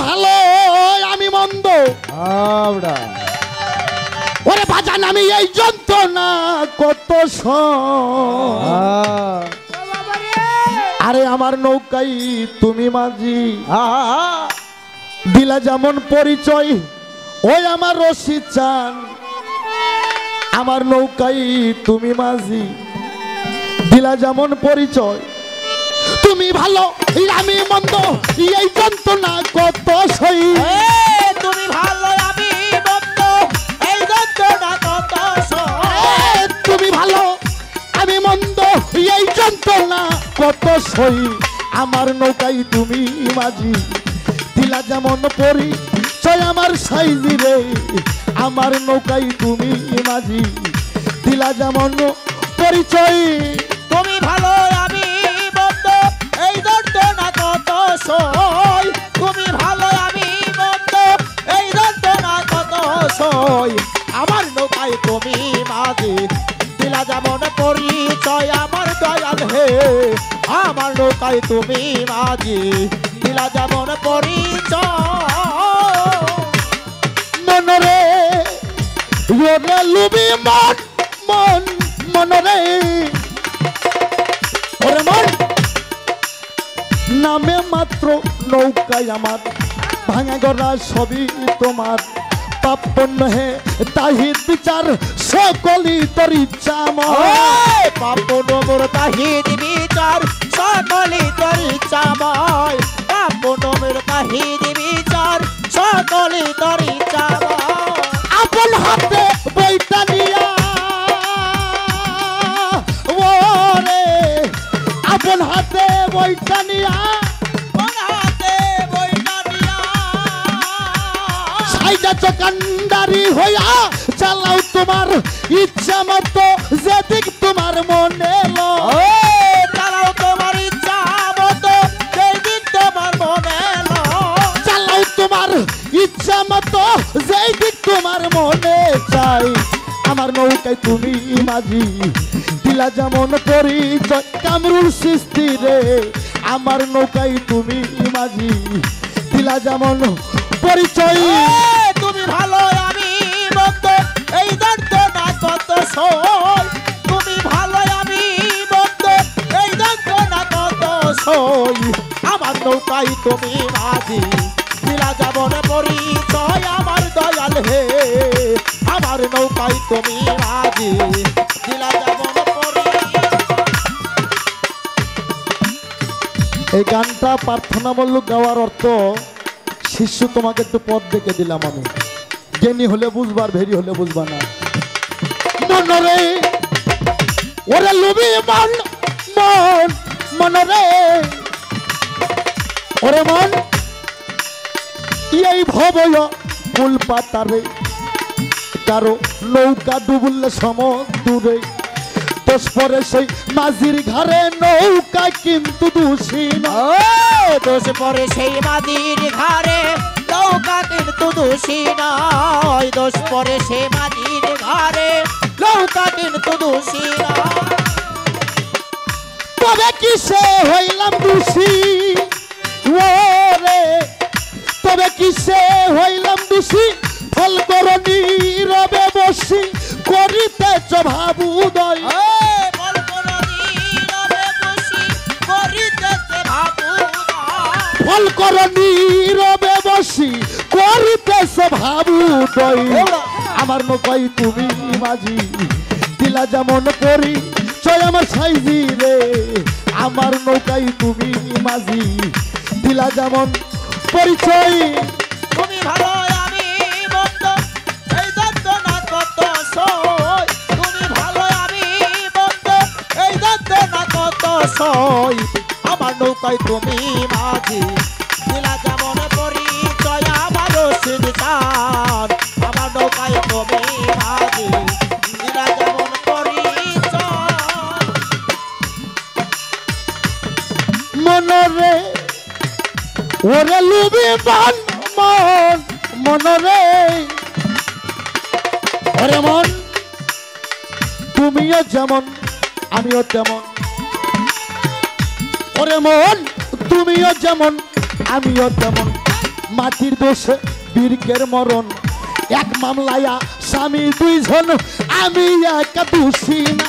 ভালো আমি মন্দ ওরে বাজান আমি এই যন্ত্রণা কত আরে আমার নৌকাই তুমি মাঝি দিলা যেমন পরিচয় ওই আমার রশি চান আমার নৌকাই তুমি মাঝি দিলা যেমন পরিচয় তুমি ভালো আমি মন্দ এই যন্ত্রণা কত সই তুমি ভালো আমি মন্দ এই যন্ত্রণা কত সই তুমি ভালো আমি মন্দ এই যন্ত্রণা কত সই আমার নৌকাই তুমি মাঝি দিলা যেমন পরিচয় আমার সাইজি রে আমার নৌকাই তুমি মাঝি দিলা যেমন পরিচয় তুমি ভালো আমি মন্দ এই যন্ত্রণা কত সই তুমি ভালো আমি মন্দ এই যন্ত্রণা কত সই আমার নৌকায় তুমি মাঝি দিলা যেমন পরিচয় আমার দয়াল হে আমার নৌকায় তুমি মাঝি দিলা যেমন পরিচয় মনরে ওরে লুবি মন মন মনরে ওরে মন নামে মাত্র নৌকায় আমার ভাঙা গড়া সবই তোমার পাপ নহে তাহিদ বিচার সকলই তোর ইচ্ছা ময় পাপ নম্বর তাহিদ বিচার সকলই তোর ইচ্ছা ময় পাপ নম্বর তাহিদ বিচার সকলই তোর ইচ্ছা ময় আপন হাতে বইটা নিয়া ওরে আপন হাতে বইটা নিয়া সাইডা চকান্ডারি হইয়া চালাও তোমার ইচ্ছা মতো যেদিক তোমার মনে চালাও তোমার ইচ্ছা মতো যেদিক তোমার মনে চালাও তোমার ইচ্ছা মতো যেদিক তোমার মনে চাই আমার নৌকায় তুমি মাঝি দিলা যেমন পরিচয় কামরুল সৃষ্টি রে আমার নৌকায় তুমি মাঝি দিলা যেমন পরিচয় তুমি ভালো আমি মন্দ এই যন্ত্রণা কত সই তুমি ভালো আমি মন্দ এই যন্ত্রণা কত সই আমার নৌকায় তুমি মাঝি দিলা যেমন পরিচয় আমার দয়াল হে আমার নৌকায় তুমি মাঝি দিলা যেমন এই গানটা প্রার্থনা মল্লুক গাওয়ার অর্থ শিষ্য তোমাকে একটু পথ দেখে দিলাম আমি জ্ঞানী হলে বুঝবার ভেরি হলে বুঝবা না মনরে ওরে লুবি মন মন মনরে ওরে মন এই ভবয় ফুল পাতারে কারো নৌকা ডুবুলে সমুদ্রে দোষ পরে সেই মাঝির ঘরে নৌকা কিন্তু দোষী নয় দোষ পরে সেই মাঝির ঘরে নৌকা কিন্তু দোষী নয় দোষ পরে সেই মাঝির ঘরে নৌকা কিন্তু দোষী নয় তবে কিসে হইলাম দোষী ওরে তবে কিসে হইলাম দোষী ফল করনি রবে বসি করিতেছ ভাবুদয় ফল করনি রবে বসি করিতেছ ভাবুদয় আমার নৌকাই তুমি মাঝি দিলা যেমন পরি চয় আমার সাইজি রে আমার নৌকাই তুমি মাঝি দিলা যেমন পরিচয় তুমি ভালো আমি মন্দ এই যন্ত্রণা কত সই তুমি ভালো আমি মন্দ এই যন্ত্রণা কত সই আমার নৌকায় তুমি মাঝি দিলা যেমন পরিচয় আমার রশিদ চান আমার নৌকায় তুমি মাঝি দিলা যেমন পরিচয় মনরে ওরে লুবি মন মন মনরে ওরে মন তুমিও যেমন আমিও তেমন ওরে মন তুমিও যেমন আমিও তেমন মাটির দোষে বীরকের মরণ এক মামলায়া স্বামী দুইজন আমি একা দোষী না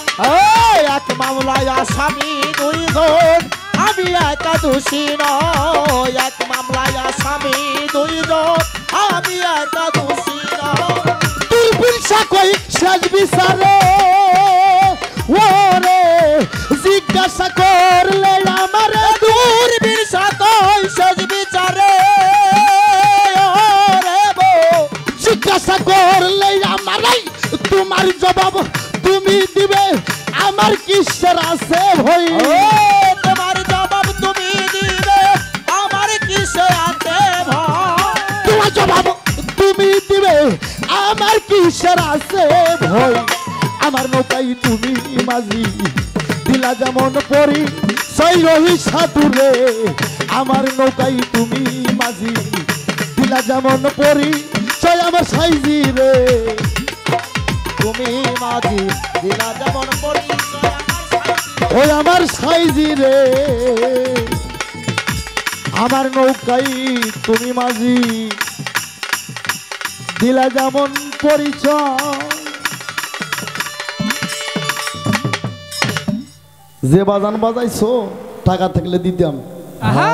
এই এক মামলায় আসামি দুইজন আমি একা দোষী নয় এক মামলায় আসামি দুইজন আমি একা দোষী নয় দুর্বীর সাকই শেষ বিচারে ওরে জিজ্ঞাসা করলে আমারে দূরবীর সাথই শেষ বিচারে রে বউ জিজ্ঞাসা করলে আমারাই তোমার জবাব তুমি দিবে আমার কিসের আছে ভই ও তোমার জবাব তুমি দিবে আমার কিসে আছে ভয় তোমার জবাব তুমি দিবে আমার কিসের আছে ভয় আমার নৌকাই তুমি মাঝি দিলা যেমন পরি সেই রহি সাধুরে আমার নৌকাই তুমি মাঝি দিলা যেমন পরি সেই আমার সাইজি রে তুমি মাঝি দিলা যেমন পরিচয় ওই আমার সাইজি রে আমার নৌকাই তুমি মাঝি দিলা যেমন পরিচয় যে বাজান বাজাইছো টাকা থাকলে দিতাম আহা